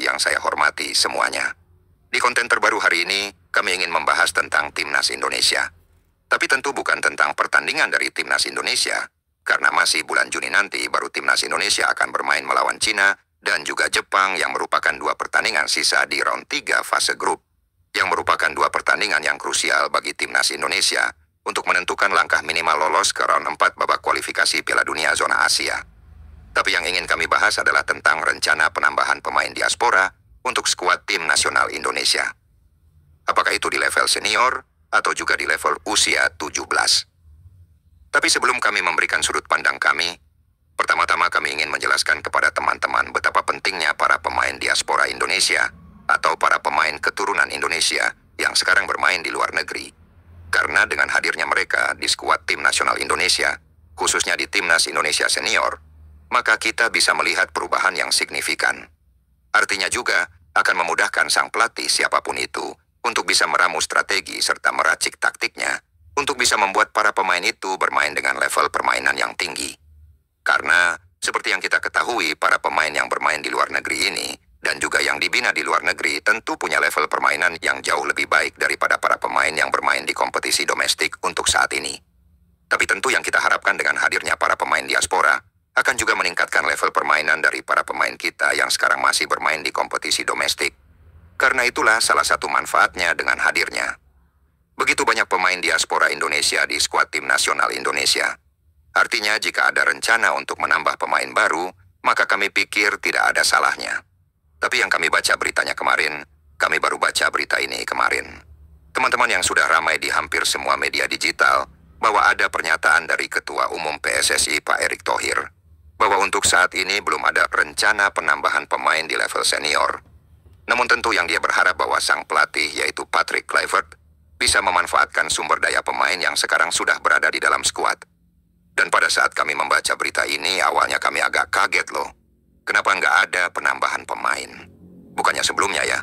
yang saya hormati semuanya. Di konten terbaru hari ini, kami ingin membahas tentang Timnas Indonesia. Tapi tentu bukan tentang pertandingan dari Timnas Indonesia, karena masih bulan Juni nanti baru Timnas Indonesia akan bermain melawan Cina dan juga Jepang yang merupakan dua pertandingan sisa di round 3 fase grup, yang merupakan dua pertandingan yang krusial bagi Timnas Indonesia untuk menentukan langkah minimal lolos ke round 4 babak kualifikasi Piala Dunia zona Asia. Tapi yang ingin kami bahas adalah tentang rencana penambahan pemain diaspora untuk skuad tim nasional Indonesia. Apakah itu di level senior atau juga di level usia 17? Tapi sebelum kami memberikan sudut pandang kami, pertama-tama kami ingin menjelaskan kepada teman-teman betapa pentingnya para pemain diaspora Indonesia atau para pemain keturunan Indonesia yang sekarang bermain di luar negeri. Karena dengan hadirnya mereka di skuad tim nasional Indonesia, khususnya di Timnas Indonesia Senior, maka kita bisa melihat perubahan yang signifikan. Artinya juga akan memudahkan sang pelatih siapapun itu untuk bisa meramu strategi serta meracik taktiknya untuk bisa membuat para pemain itu bermain dengan level permainan yang tinggi. Karena seperti yang kita ketahui, para pemain yang bermain di luar negeri ini dan juga yang dibina di luar negeri tentu punya level permainan yang jauh lebih baik daripada para pemain yang bermain di kompetisi domestik untuk saat ini. Tapi tentu yang kita harapkan dengan hadirnya para pemain diaspora akan juga meningkatkan level permainan dari para pemain kita yang sekarang masih bermain di kompetisi domestik. Karena itulah salah satu manfaatnya dengan hadirnya begitu banyak pemain diaspora Indonesia di skuad tim nasional Indonesia. Artinya jika ada rencana untuk menambah pemain baru, maka kami pikir tidak ada salahnya. Tapi yang kami baca beritanya kemarin, kami baru baca berita ini kemarin. Teman-teman yang sudah ramai di hampir semua media digital, bahwa ada pernyataan dari Ketua Umum PSSI Pak Erick Thohir, bahwa untuk saat ini belum ada rencana penambahan pemain di level senior. Namun tentu yang dia berharap bahwa sang pelatih yaitu Patrick Kluivert bisa memanfaatkan sumber daya pemain yang sekarang sudah berada di dalam skuad. Dan pada saat kami membaca berita ini, awalnya kami agak kaget loh. Kenapa nggak ada penambahan pemain? Bukannya sebelumnya ya.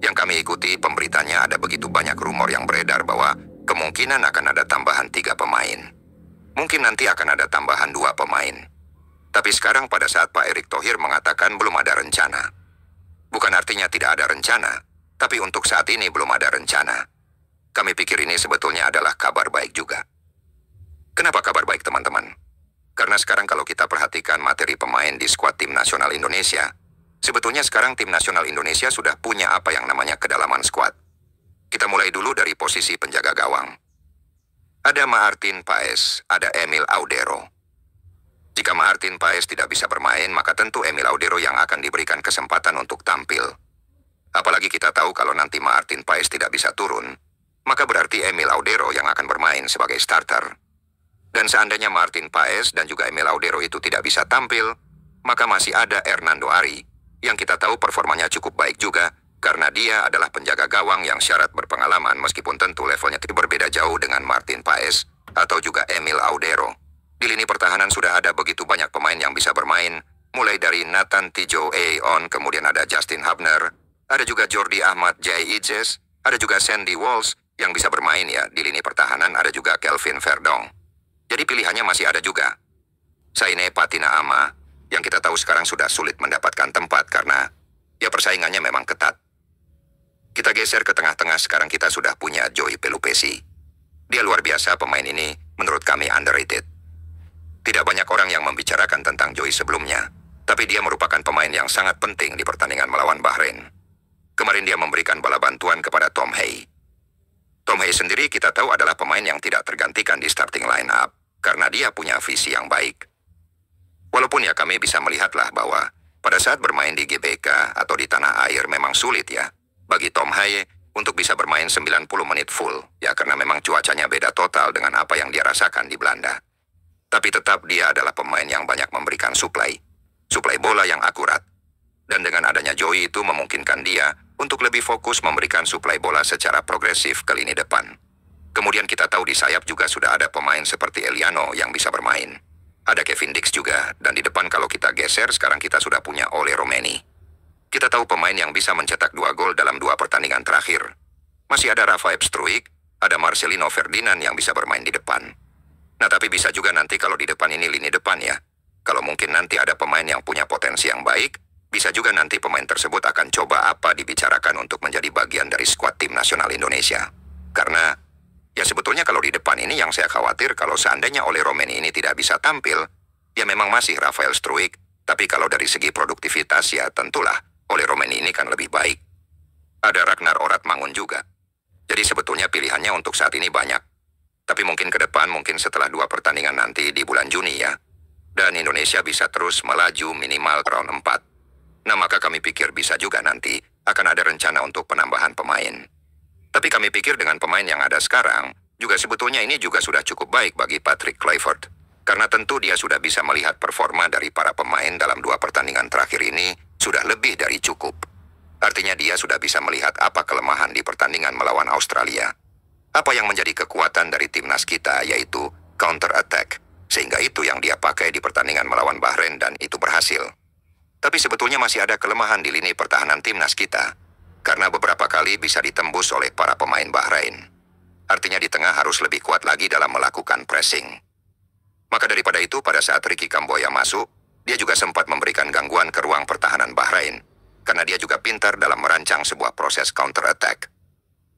Yang kami ikuti pemberitanya ada begitu banyak rumor yang beredar bahwa kemungkinan akan ada tambahan 3 pemain. Mungkin nanti akan ada tambahan 2 pemain. Tapi sekarang pada saat Pak Erick Thohir mengatakan belum ada rencana. Bukan artinya tidak ada rencana, tapi untuk saat ini belum ada rencana. Kami pikir ini sebetulnya adalah kabar baik juga. Kenapa kabar baik teman-teman? Karena sekarang kalau kita perhatikan materi pemain di skuad tim nasional Indonesia, sebetulnya sekarang tim nasional Indonesia sudah punya apa yang namanya kedalaman skuad. Kita mulai dulu dari posisi penjaga gawang. Ada Martin Paes, ada Emil Audero. Jika Martin Paes tidak bisa bermain, maka tentu Emil Audero yang akan diberikan kesempatan untuk tampil. Apalagi kita tahu kalau nanti Martin Paes tidak bisa turun, maka berarti Emil Audero yang akan bermain sebagai starter. Dan seandainya Martin Paes dan juga Emil Audero itu tidak bisa tampil, maka masih ada Hernando Ari, yang kita tahu performanya cukup baik juga, karena dia adalah penjaga gawang yang syarat berpengalaman meskipun tentu levelnya tidak berbeda jauh dengan Martin Paes atau juga Emil Audero. Di lini pertahanan sudah ada begitu banyak pemain yang bisa bermain, mulai dari Nathan Tijo Aon, kemudian ada Justin Hubner, ada juga Jordi Ahmad Jai Ijes, ada juga Sandy Walsh yang bisa bermain ya. Di lini pertahanan ada juga Kelvin Verdong. Jadi pilihannya masih ada juga. Saine Patina Ama, yang kita tahu sekarang sudah sulit mendapatkan tempat karena ya persaingannya memang ketat. Kita geser ke tengah-tengah, sekarang kita sudah punya Joey Pelupesi. Dia luar biasa, pemain ini menurut kami underrated. Tidak banyak orang yang membicarakan tentang Joey sebelumnya, tapi dia merupakan pemain yang sangat penting di pertandingan melawan Bahrain. Kemarin dia memberikan bala bantuan kepada Tom Hay. Tom Hay sendiri kita tahu adalah pemain yang tidak tergantikan di starting line-up, karena dia punya visi yang baik. Walaupun ya kami bisa melihatlah bahwa pada saat bermain di GBK atau di tanah air memang sulit ya bagi Tom Hay untuk bisa bermain 90 menit full, ya karena memang cuacanya beda total dengan apa yang dia rasakan di Belanda. Tapi tetap dia adalah pemain yang banyak memberikan suplai bola yang akurat. Dan dengan adanya Joey itu memungkinkan dia untuk lebih fokus memberikan suplai bola secara progresif ke lini depan. Kemudian kita tahu di sayap juga sudah ada pemain seperti Eliano yang bisa bermain. Ada Kevin Dix juga, dan di depan kalau kita geser sekarang kita sudah punya Ole Romeni. Kita tahu pemain yang bisa mencetak 2 gol dalam 2 pertandingan terakhir. Masih ada Rafa Struijk, ada Marcelino Ferdinand yang bisa bermain di depan. Nah tapi bisa juga nanti kalau di depan ini lini depan ya. Kalau mungkin nanti ada pemain yang punya potensi yang baik, Bisa juga nanti pemain tersebut akan coba apa dibicarakan untuk menjadi bagian dari skuad tim nasional Indonesia. Karena, ya sebetulnya kalau di depan ini yang saya khawatir kalau seandainya Ole Romeni ini tidak bisa tampil, ya memang masih Rafael Struijk, tapi kalau dari segi produktivitas ya tentulah Ole Romeni ini kan lebih baik. Ada Ragnar Oratmangun juga. Jadi sebetulnya pilihannya untuk saat ini banyak. Tapi mungkin ke depan, mungkin setelah 2 pertandingan nanti di bulan Juni ya. Dan Indonesia bisa terus melaju minimal round 4. Nah maka kami pikir bisa juga nanti akan ada rencana untuk penambahan pemain. Tapi kami pikir dengan pemain yang ada sekarang, juga sebetulnya ini juga sudah cukup baik bagi Patrick Kluivert. Karena tentu dia sudah bisa melihat performa dari para pemain dalam 2 pertandingan terakhir ini sudah lebih dari cukup. Artinya dia sudah bisa melihat apa kelemahan di pertandingan melawan Australia. Apa yang menjadi kekuatan dari timnas kita yaitu counter attack. Sehingga itu yang dia pakai di pertandingan melawan Bahrain dan itu berhasil. Tapi sebetulnya masih ada kelemahan di lini pertahanan timnas kita. Karena beberapa kali bisa ditembus oleh para pemain Bahrain. Artinya di tengah harus lebih kuat lagi dalam melakukan pressing. Maka daripada itu pada saat Ricky Kambuaya masuk, dia juga sempat memberikan gangguan ke ruang pertahanan Bahrain. Karena dia juga pintar dalam merancang sebuah proses counter attack.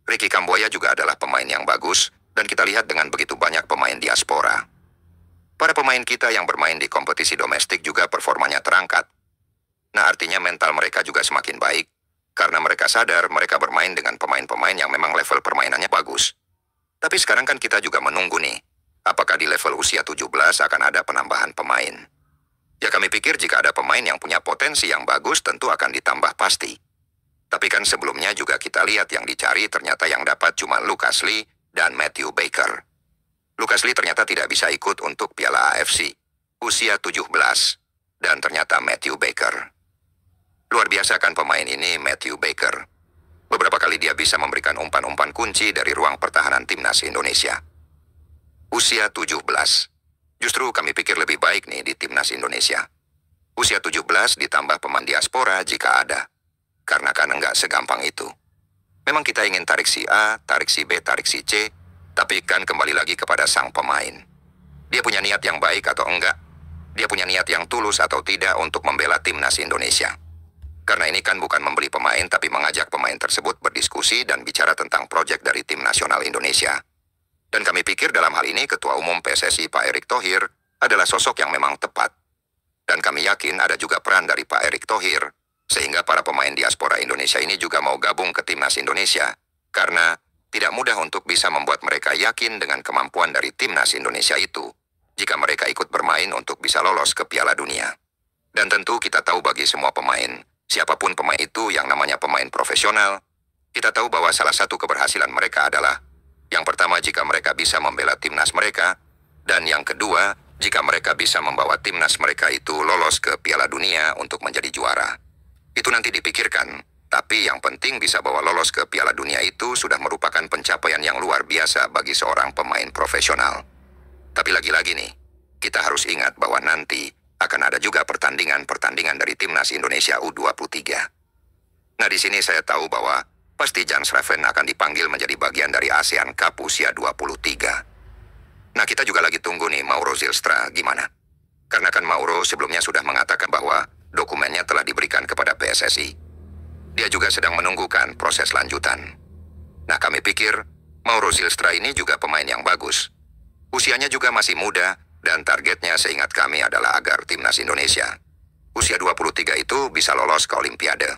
Ricky Kambuaya juga adalah pemain yang bagus, dan kita lihat dengan begitu banyak pemain diaspora. Para pemain kita yang bermain di kompetisi domestik juga performanya terangkat. Nah artinya mental mereka juga semakin baik, karena mereka sadar mereka bermain dengan pemain-pemain yang memang level permainannya bagus. Tapi sekarang kan kita juga menunggu nih, apakah di level usia 17 akan ada penambahan pemain. Ya kami pikir jika ada pemain yang punya potensi yang bagus tentu akan ditambah pasti. Tapi kan sebelumnya juga kita lihat yang dicari ternyata yang dapat cuma Lucas Lee dan Matthew Baker. Lucas Lee ternyata tidak bisa ikut untuk Piala AFC, usia 17, dan ternyata Matthew Baker. Luar biasa kan pemain ini Matthew Baker. Beberapa kali dia bisa memberikan umpan-umpan kunci dari ruang pertahanan timnas Indonesia. Usia 17. Justru kami pikir lebih baik nih di timnas Indonesia. Usia 17 ditambah pemain diaspora jika ada. Karena kan enggak segampang itu. Memang kita ingin tarik si A, tarik si B, tarik si C, tapi kan kembali lagi kepada sang pemain. Dia punya niat yang baik atau enggak? Dia punya niat yang tulus atau tidak untuk membela timnas Indonesia? Karena ini kan bukan membeli pemain, tapi mengajak pemain tersebut berdiskusi dan bicara tentang proyek dari tim nasional Indonesia. Dan kami pikir dalam hal ini Ketua Umum PSSI Pak Erick Thohir adalah sosok yang memang tepat. Dan kami yakin ada juga peran dari Pak Erick Thohir, sehingga para pemain diaspora Indonesia ini juga mau gabung ke timnas Indonesia. Karena tidak mudah untuk bisa membuat mereka yakin dengan kemampuan dari timnas Indonesia itu, jika mereka ikut bermain untuk bisa lolos ke Piala Dunia. Dan tentu kita tahu bagi semua pemain, siapapun pemain itu yang namanya pemain profesional, kita tahu bahwa salah satu keberhasilan mereka adalah, yang pertama jika mereka bisa membela timnas mereka, dan yang kedua, jika mereka bisa membawa timnas mereka itu lolos ke Piala Dunia untuk menjadi juara. Itu nanti dipikirkan, tapi yang penting bisa bawa lolos ke Piala Dunia itu sudah merupakan pencapaian yang luar biasa bagi seorang pemain profesional. Tapi lagi-lagi nih, kita harus ingat bahwa nanti akan ada juga pertandingan-pertandingan dari timnas Indonesia U23. Nah di sini saya tahu bahwa pasti Jan Schreven akan dipanggil menjadi bagian dari ASEAN Cup usia 23. Nah kita juga lagi tunggu nih Mauro Zylstra gimana. Karena kan Mauro sebelumnya sudah mengatakan bahwa dokumennya telah diberikan kepada PSSI. Dia juga sedang menunggukan proses lanjutan. Nah kami pikir Mauro Zylstra ini juga pemain yang bagus. Usianya juga masih muda dan targetnya seingat kami adalah agar timnas Indonesia usia 23 itu bisa lolos ke Olimpiade.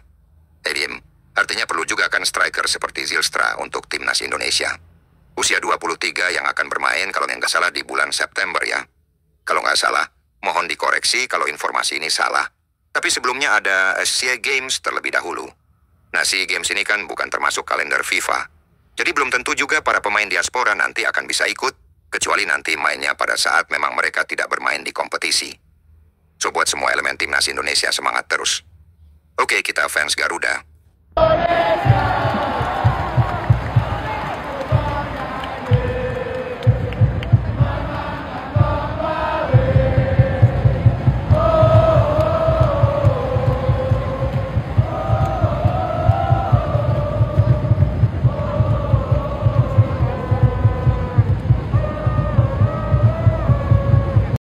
Edim, artinya perlu juga kan striker seperti Zylstra untuk timnas Indonesia. Usia 23 yang akan bermain kalau nggak salah di bulan September ya. Kalau nggak salah, mohon dikoreksi kalau informasi ini salah. Tapi sebelumnya ada SEA Games terlebih dahulu. Nah, SEA Games ini kan bukan termasuk kalender FIFA. Jadi belum tentu juga para pemain diaspora nanti akan bisa ikut, kecuali nanti mainnya pada saat memang mereka tidak bermain di kompetisi. So buat semua elemen timnas Indonesia semangat terus. Oke, kita fans Garuda.